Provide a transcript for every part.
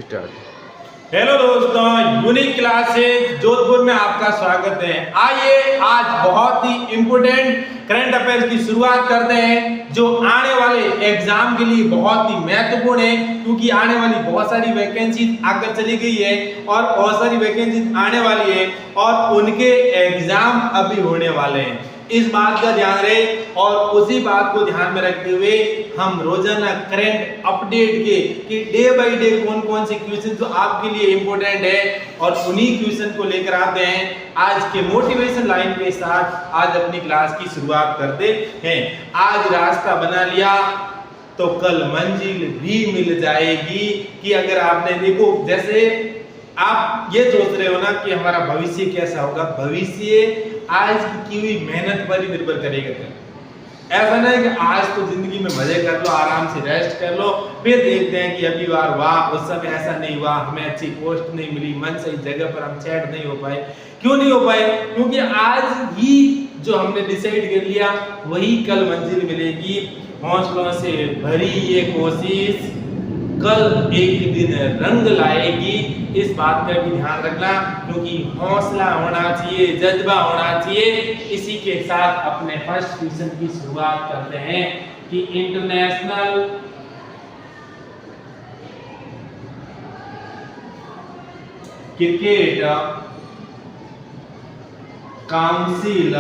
Start. Hello दोस्तों, unique classes Jodhpur में आपका स्वागत है। आइए आज बहुत ही इम्पोर्टेंट करंट अफेयर्स की शुरुआत करते हैं जो आने वाले एग्जाम के लिए बहुत ही महत्वपूर्ण है, क्योंकि आने वाली बहुत सारी वैकेंसीज आकर चली गई है और बहुत सारी वैकेंसीज आने वाली है और उनके एग्जाम अभी होने वाले हैं। इस बात का ध्यान रहे और उसी बात को ध्यान में रखते हुए हम रोजाना करंट अपडेट के कि डे बाय डे कौन कौन से क्वेश्चन जो आपके लिए इंपॉर्टेंट है और उन्हीं क्वेश्चन को लेकर आते हैं। आज के मोटिवेशन लाइन के साथ आज अपनी क्लास की शुरुआत करते हैं। आज रास्ता बना लिया तो कल मंजिल भी मिल जाएगी। कि अगर आपने देखो, जैसे आप ये सोच रहे हो ना कि हमारा भविष्य कैसा होगा, भविष्य आज की हुई मेहनत पर ही निर्भर करेगा। ऐसा नहीं कि आज तो जिंदगी में मजे कर लो, आराम से रेस्ट कर लो, फिर देखते हैं कि अगली बार वाह उस समय ऐसा नहीं हुआ, हमें अच्छी पोस्ट नहीं मिली, मन सही जगह पर हम सेट नहीं हो पाए। क्यों नहीं हो पाए? क्योंकि आज ही जो हमने डिसाइड कर लिया वही कल मंजिल मिलेगी। हौसलों से भरी ये कोशिश कल एक दिन रंग लाएगी। इस बात का भी ध्यान रखना, क्योंकि हौसला होना चाहिए, जज्बा होना चाहिए। इसी के साथ अपने फर्स्ट क्वेश्चन की शुरुआत करते हैं कि international cricket council,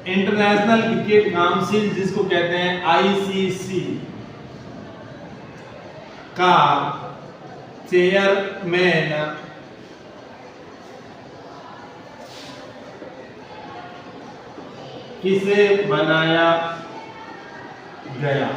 international cricket council जिसको कहते हैं आईसीसी का चेयरमैन किसे बनाया गया?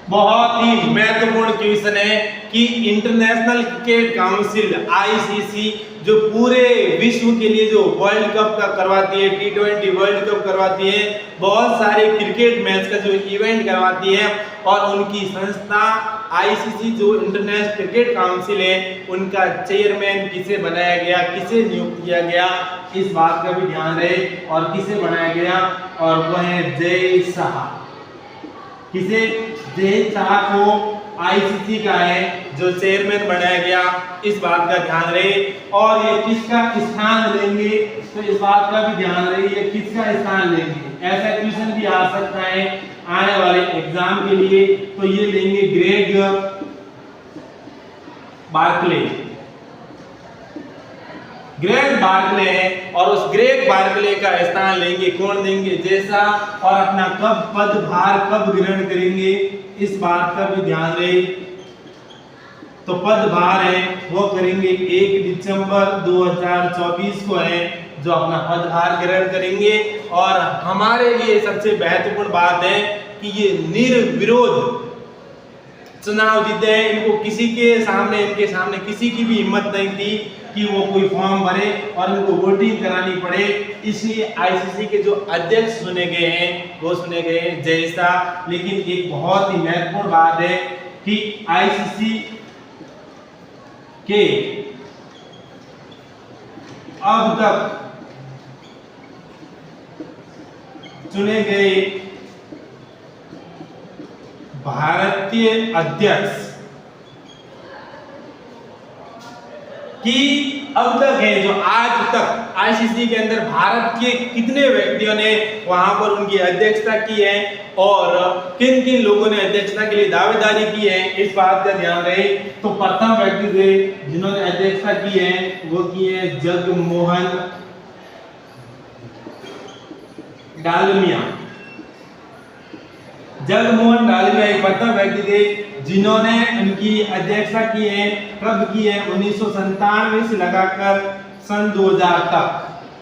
बहुत ही महत्वपूर्ण क्वेश्चन है कि इंटरनेशनल क्रिकेट काउंसिल आईसीसी जो पूरे विश्व के लिए जो वर्ल्ड कप का करवाती है, T20 वर्ल्ड कप करवाती है, बहुत सारे क्रिकेट मैच का जो इवेंट करवाती है, और उनकी संस्था आईसीसी जो इंटरनेशनल क्रिकेट काउंसिल है उनका चेयरमैन किसे बनाया गया, किसे नियुक्त किया गया, इस बात का भी ध्यान रहे। और किसे बनाया गया? और वह है जय शाह। किसे? जय शाह को आईसीसी का है जो चेयरमैन बनाया गया, इस बात का ध्यान रहे। और ये किसका स्थान लेंगे, तो इस बात का भी ध्यान रहे, ये किसका स्थान लेंगे। ऐसा क्वेश्चन भी आ सकता है आने वाले एग्जाम के लिए। तो ये लेंगे ग्रेग बार्कले। ग्रेग बार्कले है और उस ग्रेग बार्कले का स्थान लेंगे कौन लेंगे? जैसा। और अपना कब पदभार कब ग्रहण करेंगे, इस बात का भी ध्यान रहे। तो पदभार है वो करेंगे 1 दिसंबर 2024 को है जो अपना पदभार ग्रहण करेंगे। और हमारे लिए सबसे महत्वपूर्ण बात है कि ये निर्विरोध चुनाव जीते हैं। इनको किसी के सामने, इनके सामने किसी की भी हिम्मत नहीं थी कि वो कोई फॉर्म भरे और इनको वोटिंग करानी पड़े। इसलिए आईसीसी के जो अध्यक्ष चुने गए हैं वो चुने गए हैं जय शाह। लेकिन एक बहुत ही महत्वपूर्ण बात है कि आईसीसी के अब तक चुने गए भारतीय अध्यक्ष कि अब तक है जो आज तक आईसीसी के अंदर भारत के कितने व्यक्तियों ने वहां पर उनकी अध्यक्षता की है और किन किन लोगों ने अध्यक्षता के लिए दावेदारी की है, इस बात का ध्यान रहे। तो प्रथम व्यक्ति थे जिन्होंने अध्यक्षता की है वो की है जगमोहन डालमिया। जगमोहन डालमिया एक प्रथम व्यक्ति थे जिन्होंने उनकी अध्यक्षता की है। कब की है? 1997 से लगाकर सन 2000 तक।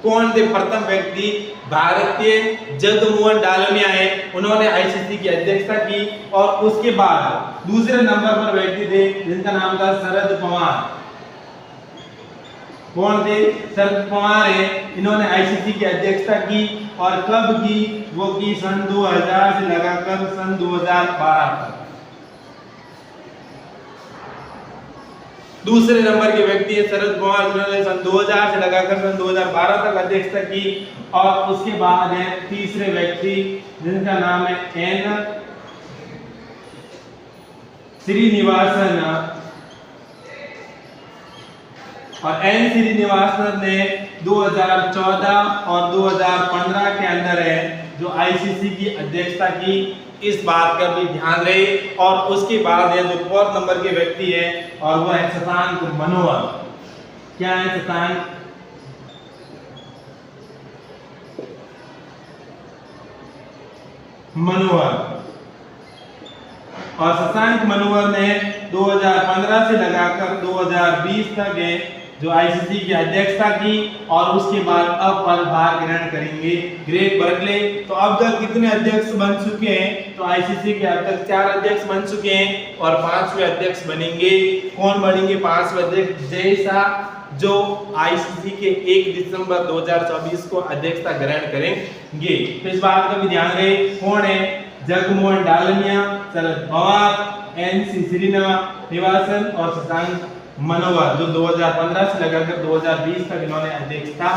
कौन थे प्रथम व्यक्ति? भारतीय जगमोहन डालमिया है, उन्होंने आईसीसी की अध्यक्षता की। और उसके बाद दूसरे नंबर पर व्यक्ति थे जिनका नाम था शरद पवार। कौन थे? शरद पवार है, इन्होंने आईसीसी की अध्यक्षता की। और कब की? वो की सन 2000 से लगाकर सन 2012 तक। दूसरे नंबर के व्यक्ति है शरद पवार, जिन्होंने सन 2000 से लगाकर सन 2012 तक अध्यक्षता की। और उसके बाद है तीसरे व्यक्ति जिनका नाम है एन श्रीनिवासन और एन श्रीनिवासन ने 2014 और 2015 के अंदर है जो आईसीसी की अध्यक्षता की, इस बात का भी ध्यान रहे। और उसके बाद है जो 4 नंबर के व्यक्ति है और वो है शशांक मनोहर। क्या है? शशांक मनोहर। और शशांक मनोहर ने 2015 से लगाकर 2020 तक है जो आईसीसी की अध्यक्षता की और उसके बाद अब पदभार ग्रहण करेंगे ग्रेग बर्कले। तो अब तक कितने अध्यक्ष बन चुके हैं? तो आईसीसी के अब तक 4 अध्यक्ष बन चुके हैं और 5वें अध्यक्ष बनेंगे। कौन बनेंगे 5वें अध्यक्ष? जय शाह जो आईसीसी के 1 दिसंबर 2024 को अध्यक्षता ग्रहण करेंगे। तो इस बात का भी ध्यान रहे। कौन है? जगमोहन डालमिया, शरद पवार, एन श्रीनिवासन और शशांक मनोहर जो 2015 से लगाकर 2020 तक इन्होंने अध्यक्षता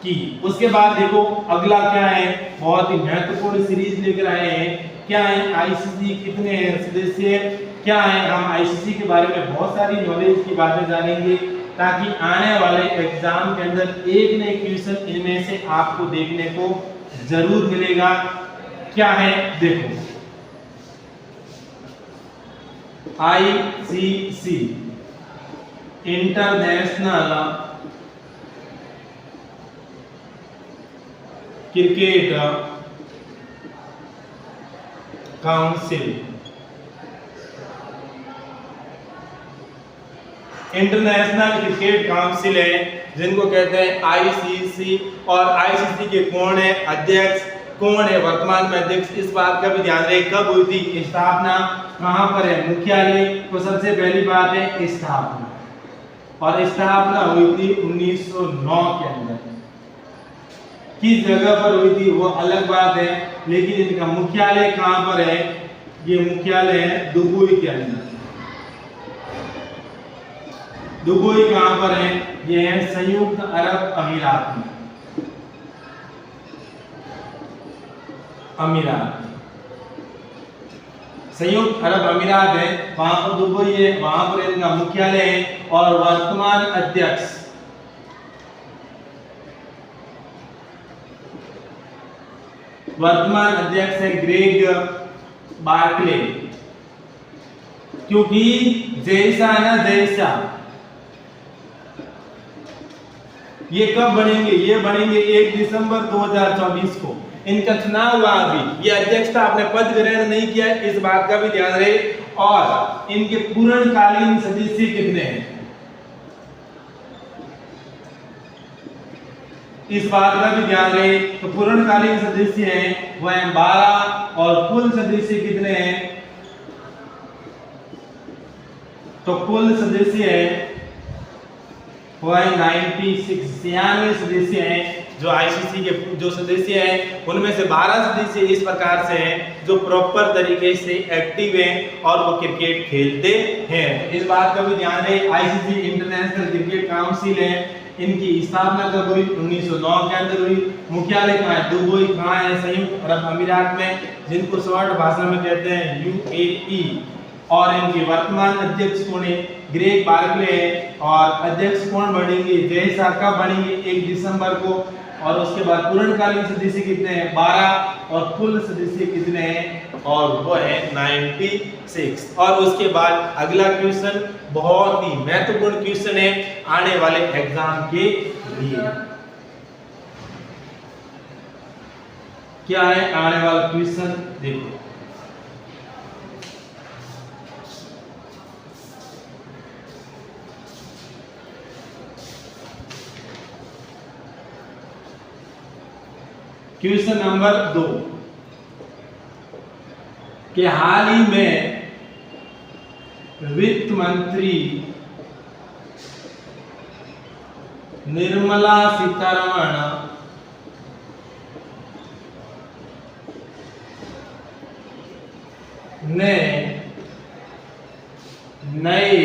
की। उसके बाद देखो अगला क्या है, बहुत ही महत्वपूर्ण सीरीज लेकर आए हैं। क्या है? आईसीसी कितने हैं सदस्य, क्या है? हम आईसीसी के बारे में बहुत सारी नॉलेज की बातें जानेंगे ताकि आने वाले एग्जाम के अंदर एक न एक क्वेश्चन इनमें से आपको देखने को जरूर मिलेगा। क्या है? देखो ICC international cricket council, international cricket council है जिनको कहते हैं आईसीसी। और आईसीसी के कौन है अध्यक्ष, कौन है वर्तमान में अध्यक्ष, इस बात का भी ध्यान रहे। कब हुई थी स्थापना, कहां पर है मुख्यालय? तो सबसे पहली बात है स्थापना, और स्थापना हुई थी 1909 के अंदर। किस जगह पर हुई थी वो अलग बात है, लेकिन इनका मुख्यालय कहां पर है? ये मुख्यालय है दुबई के अंदर। दुबई कहां पर है? ये है संयुक्त अरब अमीरात में, अमीरात, संयुक्त अरब अमीरात है, वहां पर दुबई है, वहां पर इनका मुख्यालय है। और वर्तमान अध्यक्ष है ग्रेग बार्कले, क्योंकि जैसा है ना जैसा, ये कब बनेंगे? ये बनेंगे 1 दिसंबर 2024 को। इनका चुनाव हुआ, अभी ये अध्यक्षता अपने पद ग्रहण नहीं किया, इस बात का भी ध्यान रहे। और इनके पूर्णकालीन सदस्य कितने हैं, इस बात का भी ध्यान रहे। तो पूर्णकालीन सदस्य हैं वो हैं 12 और कुल सदस्य कितने हैं? तो कुल सदस्य हैं वो है 96 सदस्य हैं जो आईसीसी के जो सदस्य हैं उनमें से 12 सदस्य इस प्रकार से हैं जो प्रॉपर तरीके से एक्टिव हैं और वो क्रिकेट खेलते हैं। इस बात का भी ध्यान रहे। आईसीसी इंटरनेशनल क्रिकेट काउंसिल है, इनकी स्थापना कब हुई? 1909 के अंदर हुई। मुख्यालय कहाँ है? दुबई। कहाँ है? संयुक्त अरब अमीरात में, जिनको शॉर्ट भाषा में कहते हैं यूएई। और इनके वर्तमान अध्यक्ष कौन है? ग्रेग बार्कले है। और अध्यक्ष कौन बनेंगे? जय शाह कब बनेंगे? 1 दिसंबर को। और उसके बाद पूर्णकालीन सदस्य कितने हैं? 12 और कुल सदस्य कितने हैं? और वो है 96। और उसके बाद अगला क्वेश्चन बहुत ही महत्वपूर्ण क्वेश्चन है आने वाले एग्जाम के लिए। क्या है आने वाला क्वेश्चन? देखो क्वेश्चन नंबर 2 कि हाल ही में वित्त मंत्री निर्मला सीतारमण ने नए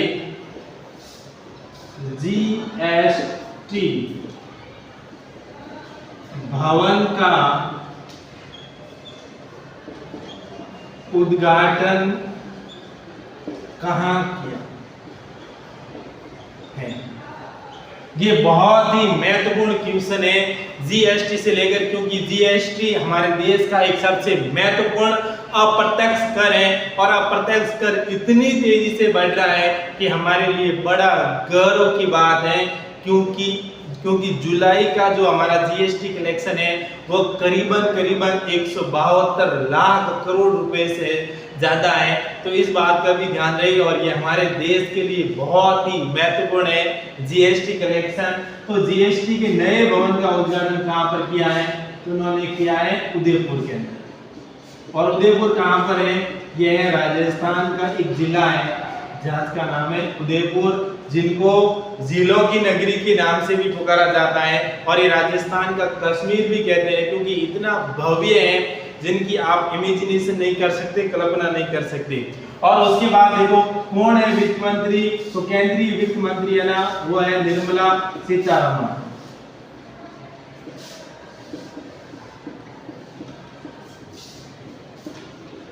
जीएसटी भवन का उद्घाटन कहां किया है? ये बहुत ही महत्वपूर्ण क्वेश्चन है जीएसटी से लेकर, क्योंकि जीएसटी हमारे देश का एक सबसे महत्वपूर्ण अप्रत्यक्ष कर है और अप्रत्यक्ष कर इतनी तेजी से बढ़ रहा है कि हमारे लिए बड़ा गर्व की बात है, क्योंकि जुलाई का जो हमारा जीएसटी कलेक्शन है वो करीबन 172 लाख करोड़ रुपए से ज्यादा है। तो इस बात का भी ध्यान रहे, और ये हमारे देश के लिए बहुत ही महत्वपूर्ण है जीएसटी कलेक्शन। तो जीएसटी के नए भवन का उद्घाटन कहां पर किया है? तो उन्होंने किया है उदयपुर के अंदर। और उदयपुर कहां पर है? यह है राजस्थान का एक जिला है जिसका नाम है उदयपुर, जिनको जिलों की नगरी के नाम से भी पुकारा जाता है, और ये राजस्थान का कश्मीर भी कहते हैं, क्योंकि इतना भव्य है जिनकी आप इमेजिनेशन नहीं कर सकते, कल्पना नहीं कर सकते। और उसके बाद देखो कौन है वित्त मंत्री? तो केंद्रीय वित्त मंत्री है ना, वो है निर्मला सीतारमण।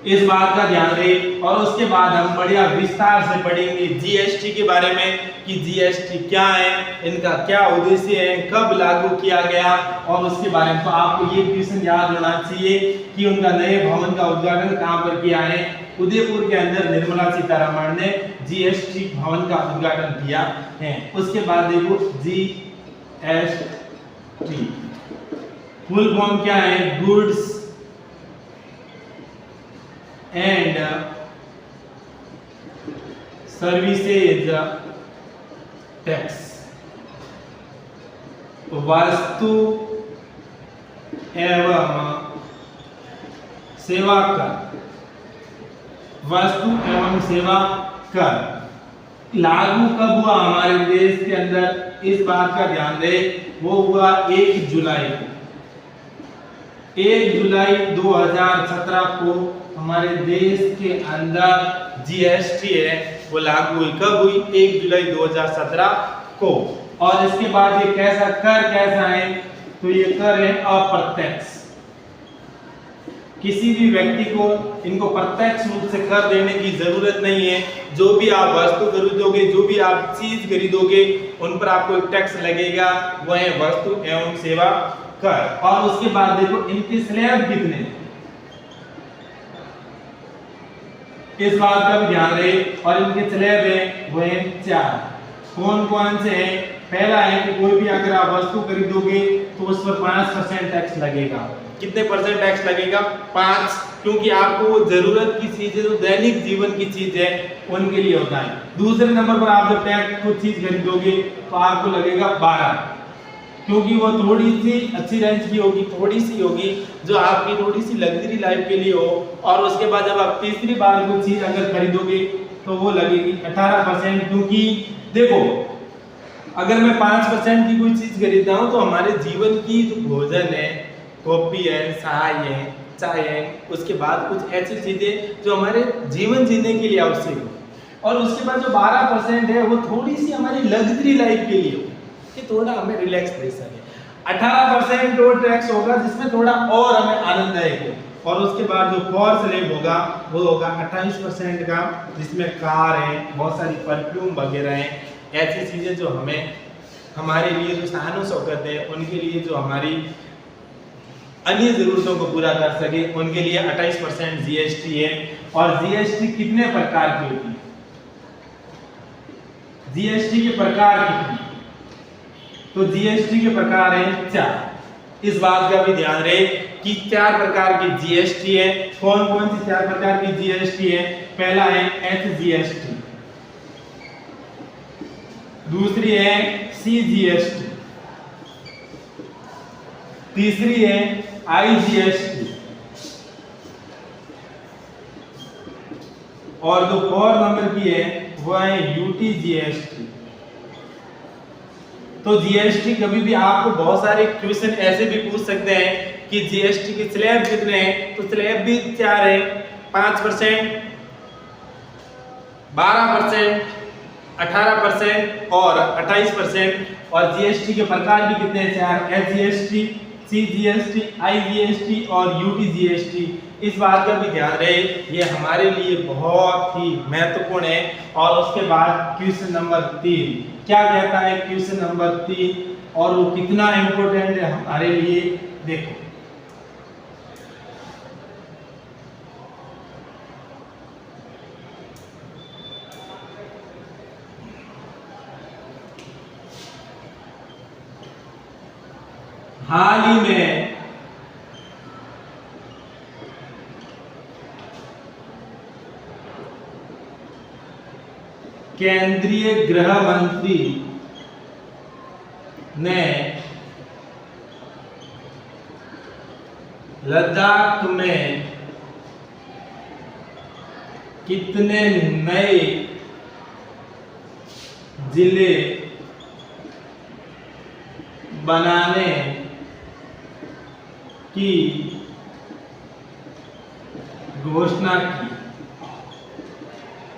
इस बात का ध्यान रहे। और उसके बाद हम बढ़िया विस्तार से पढ़ेंगे जीएसटी के बारे में कि जीएसटी क्या है, इनका क्या उद्देश्य है, कब लागू किया गया, और उसके बारे में। तो आपको ये क्वेश्चन याद होना चाहिए कि उनका नए भवन का उद्घाटन कहां पर किया है? उदयपुर के अंदर निर्मला सीतारमण ने जीएसटी भवन का उद्घाटन किया है। उसके बाद देखो जीएसटी फुल फॉर्म क्या है? Goods and services tax. वस्तु एवं सेवा कर, वस्तु एवं सेवा कर लागू कब हुआ हमारे देश के अंदर? इस बात का ध्यान दे, वो हुआ 1 जुलाई को। 1 जुलाई 2017 को हमारे देश के अंदर जीएसटी है वो लागू हुई। कब हुई? 1 जुलाई 2017 को। और इसके बाद ये कैसा है? तो ये कर है अप्रत्यक्ष। किसी भी व्यक्ति को इनको प्रत्यक्ष रूप से कर देने की जरूरत नहीं है। जो भी आप वस्तु खरीदोगे, जो भी आप चीज खरीदोगे, उन पर आपको एक टैक्स लगेगा, वो है वस्तु एवं सेवा कर। और उसके बाद देखो इनके स्लैब कितने, इस बात का भी ध्यान रहे। और इनके स्लैब है वो है 4। कौन कौन से हैं? पहला है कि कोई भी अगर आप वस्तु खरीदोगे तो उस पर 5% टैक्स लगेगा। कितने परसेंट टैक्स लगेगा? 5, क्योंकि आपको जरूरत की चीजें जो दैनिक जीवन की चीज है उनके लिए होता है। दूसरे नंबर पर आप जब टैक्स कुछ चीज खरीदोगे तो आपको लगेगा 12, क्योंकि वो थोड़ी सी अच्छी रेंज की होगी, थोड़ी सी होगी जो आपकी थोड़ी सी लग्जरी लाइफ के लिए हो। और उसके बाद जब आप तीसरी बार कोई चीज अगर खरीदोगे तो वो लगेगी 18%, क्योंकि देखो अगर मैं 5% की कोई चीज खरीदता हूँ तो हमारे जीवन की जो भोजन है, कॉफी है, चाय है, उसके बाद कुछ ऐसी चीजें जो हमारे जीवन जीने के लिए आवश्यक हो। और उसके बाद जो 12% है वो थोड़ी सी हमारी लग्जरी लाइफ के लिए हो, कि थोड़ा हमें रिलैक्स दे सके। 18% और टैक्स होगा जिसमें थोड़ा और हमें आनंददायक हो। और उसके बाद जो कोर स्लैब होगा वो होगा 28% का, जिसमें कार है, बहुत सारी परफ्यूम वगैरह हैं, ऐसी चीजें जो हमें हमारे लिए जो शान शौकत है, उनके लिए जो हमारी अन्य जरूरतों को पूरा कर सके, उनके लिए 28% जीएसटी है। और जीएसटी कितने प्रकार की होती है? जीएसटी के प्रकार कितने? तो जीएसटी के प्रकार हैं 4। इस बात का भी ध्यान रहे कि 4 प्रकार की जीएसटी है। कौन कौन सी 4 प्रकार की जीएसटी है? पहला है एचजीएसटी, दूसरी है सीजीएसटी, तीसरी है आईजीएसटी, और जो 4 नंबर की है वो है यूटीजीएसटी। तो जीएसटी कभी भी आपको बहुत सारे क्वेश्चन ऐसे भी पूछ सकते हैं कि जीएसटी के स्लैब कितने हैं? तो स्लैब भी 4 है, 5%, 12%, 18% और 28%। और जीएसटी के प्रकार भी कितने हैं? 4। एचजीएसटी, CGST, IGST और UTGST, इस बात का भी ध्यान रहे, ये हमारे लिए बहुत ही महत्वपूर्ण है। और उसके बाद क्वेश्चन नंबर 3 क्या कहता है, क्वेश्चन नंबर 3 और वो कितना इंपॉर्टेंट है हमारे लिए, देखो। हाल ही में केंद्रीय गृह मंत्री ने लद्दाख में कितने नए जिले बनाने की घोषणा की।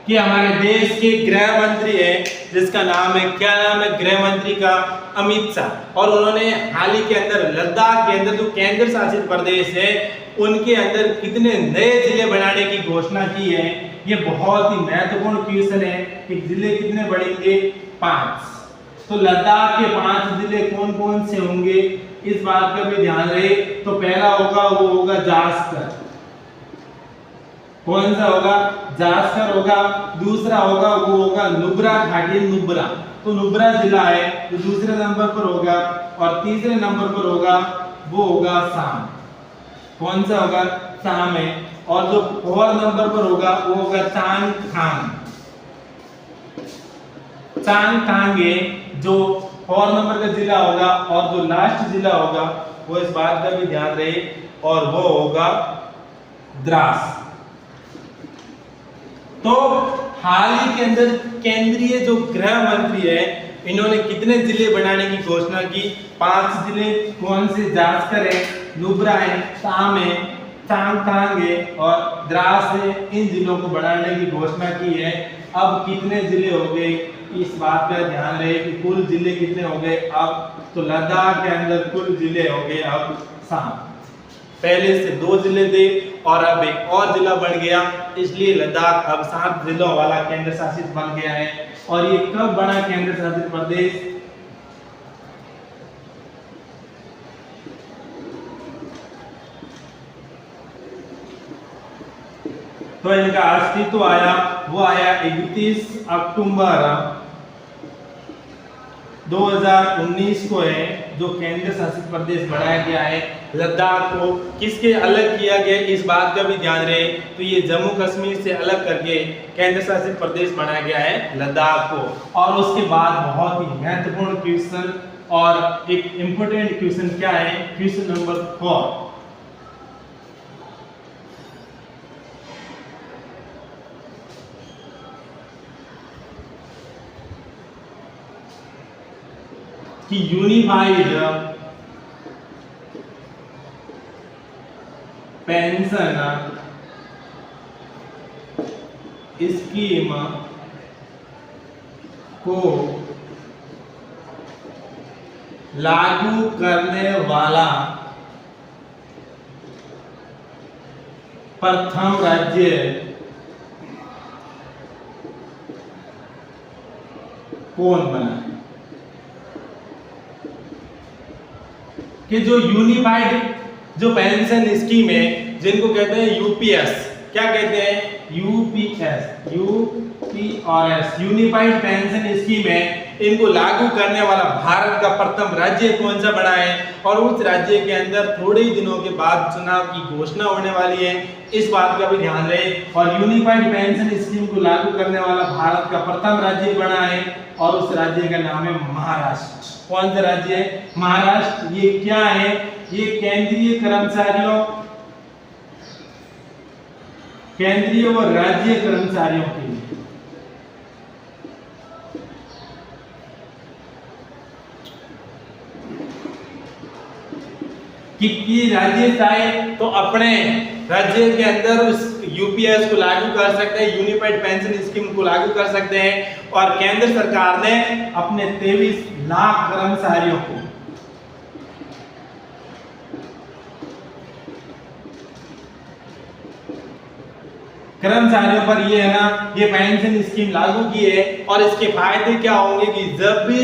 कि हमारे देश के गृह मंत्री है जिसका नाम है, क्या नाम है गृह मंत्री का, अमित शाह, और उन्होंने हाल ही के अंदर लद्दाख के अंदर जो केंद्र शासित प्रदेश है उनके अंदर कितने नए जिले बनाने की घोषणा की है। ये बहुत ही महत्वपूर्ण क्वेश्चन है कि जिले कितने बढ़ेंगे, 5। तो लद्दाख के 5 जिले कौन कौन से होंगे, इस बात का भी ध्यान रहे। तो पहला होगा वो होगा जास्कर, कौन सा होगा, जास्कर होगा। दूसरा होगा वो होगा नुब्रा घाटी, नुब्रा, तो नुब्रा जिला है जो दूसरे नंबर पर होगा। और तीसरे नंबर पर होगा वो होगा साम, कौन सा होगा, साम है। और जो 4 नंबर पर होगा वो होगा चांगथांग, चांगथांग है जो 4 नंबर का जिला होगा। और जो लास्ट जिला होगा वो इस बात का भी ध्यान रहे, और वो होगा द्रास। तो हाल ही के अंदर केंद्रीय जो गृह मंत्री है इन्होंने कितने जिले बनाने की घोषणा की, 5 जिले। कौन से, जास्कर है, नुब्रा है, साम है, चांगथांग है और द्रास है। इन जिलों को बनाने की घोषणा की है। अब कितने जिले हो गए, इस बात का ध्यान रहे कि कुल जिले कितने हो गए अब। तो लद्दाख के अंदर कुल जिले हो गए अब 7। पहले से 2 जिले थे और अब एक और जिला बढ़ गया, इसलिए लद्दाख अब 7 जिलों वाला केंद्र शासित बन गया है। और ये कब बना केंद्र शासित प्रदेश, तो इनका अस्तित्व आया, वो आया 31 अक्टूबर 2019 को है, जो केंद्र शासित प्रदेश बनाया गया है। लद्दाख को किसके अलग किया गया, इस बात का भी ध्यान रहे। तो ये जम्मू कश्मीर से अलग करके केंद्र शासित प्रदेश बनाया गया है लद्दाख को। और उसके बाद बहुत ही महत्वपूर्ण क्वेश्चन और एक इंपॉर्टेंट क्वेश्चन क्या है, क्वेश्चन नंबर 4 कि यूनिफाइड पेंशन स्कीम को लागू करने वाला प्रथम राज्य कौन बना है। कि जो यूनिफाइड जो पेंशन स्कीम है जिनको कहते हैं यूपीएस, क्या कहते हैं, UPS, UPRS, unified pension scheme है, इनको लागू करने वाला भारत का प्रथम राज्य कौन सा बना है। और उस राज्य के अंदर थोड़े ही दिनों के बाद चुनाव की घोषणा होने वाली है, इस बात का भी ध्यान रहे। और यूनिफाइड पेंशन स्कीम को लागू करने वाला भारत का प्रथम राज्य बना है और उस राज्य का नाम है महाराष्ट्र। कौन सा राज्य है, महाराष्ट्र। ये क्या है, ये केंद्रीय कर्मचारियों, केंद्रीय व राज्य कर्मचारियों के लिए कि राज्य चाहे तो अपने राज्य के अंदर उस यूपीएस को लागू कर सकते हैं, यूनिफाइड पेंशन स्कीम को लागू कर सकते हैं। और केंद्र सरकार ने अपने 23 लाख कर्मचारियों को कर्मचारियों पर ये है ना, ये पेंशन स्कीम लागू की है। और इसके फायदे क्या होंगे कि जब भी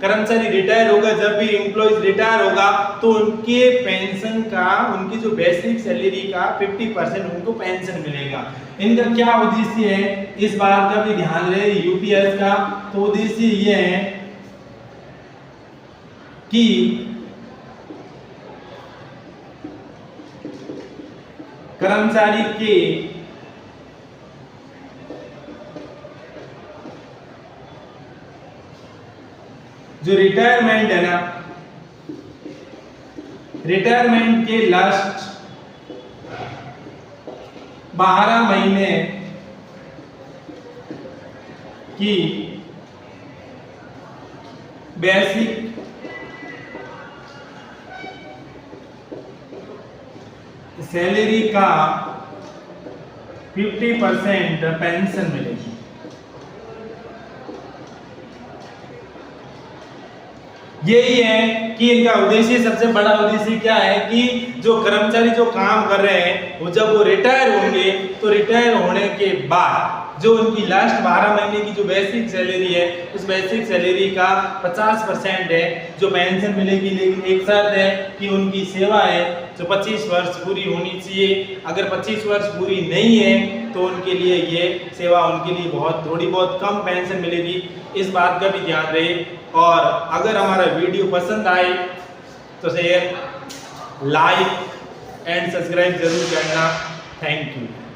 कर्मचारी रिटायर होगा, जब भी एम्प्लॉइज रिटायर होगा, तो उनके पेंशन का, उनकी जो बेसिक सैलरी का 50% उनको पेंशन मिलेगा। इनका क्या उद्देश्य है, इस बात का भी ध्यान रहे यूपीएस का। तो उद्देश्य ये है कि कर्मचारी के जो रिटायरमेंट है ना, रिटायरमेंट के लास्ट 12 महीने की बेसिक सैलरी का 50% पेंशन मिलेगी। यही है कि इनका उद्देश्य, सबसे बड़ा उद्देश्य क्या है कि जो कर्मचारी जो काम कर रहे हैं वो जब वो रिटायर होंगे, तो रिटायर होने के बाद जो उनकी लास्ट 12 महीने की जो बेसिक सैलरी है, उस बेसिक सैलरी का 50% है जो पेंशन मिलेगी। लेकिन एक शर्त है कि उनकी सेवा है जो 25 वर्ष पूरी होनी चाहिए। अगर 25 वर्ष पूरी नहीं है तो उनके लिए ये सेवा, उनके लिए थोड़ी बहुत कम पेंशन मिलेगी। इस बात का भी ध्यान रहे। और अगर हमारा वीडियो पसंद आए तो शेयर, लाइक एंड सब्सक्राइब जरूर करना। Thank you.